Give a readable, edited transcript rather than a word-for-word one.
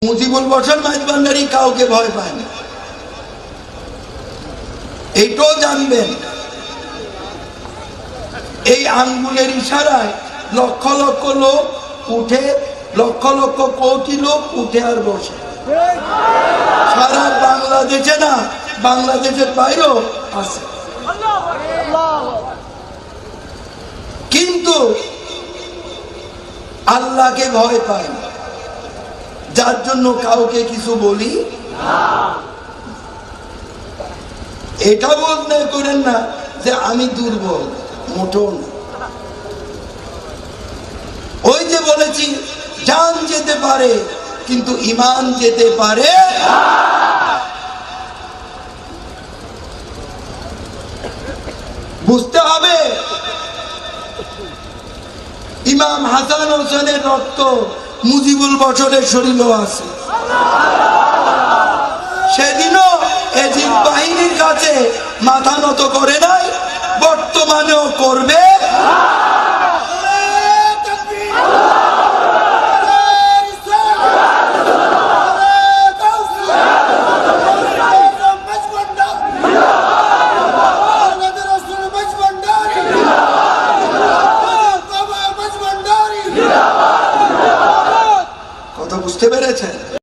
মুজিবুল বশর মাইজভান্ডারী কাউকে ভয় পায় না, এইটাও জানবেন। এই আঙ্গুলের ইশারায় লক্ষ লক্ষ লোক উঠে, লক্ষ লক্ষ কোটি লোক উঠে আর বসে সারা বাংলাদেশে, না বাংলাদেশের বাইরেও আছে। কিন্তু আল্লাহকে ভয় পায় না, যার জন্য কাউকে কিছু বলি এটা বলতে করেন না যে আমি দুর্বল, মোটেও না। ওই যে বলেছি জান যেতে পারে কিন্তু ঈমান যেতে পারে। বুঝতে হবে ইমাম হাসান হোসেনের রক্ত মুজিবুল বশরের শরীরেও আছে। সেদিনও এজিদ বাহিনীর কাছে মাথা নত করে নাই,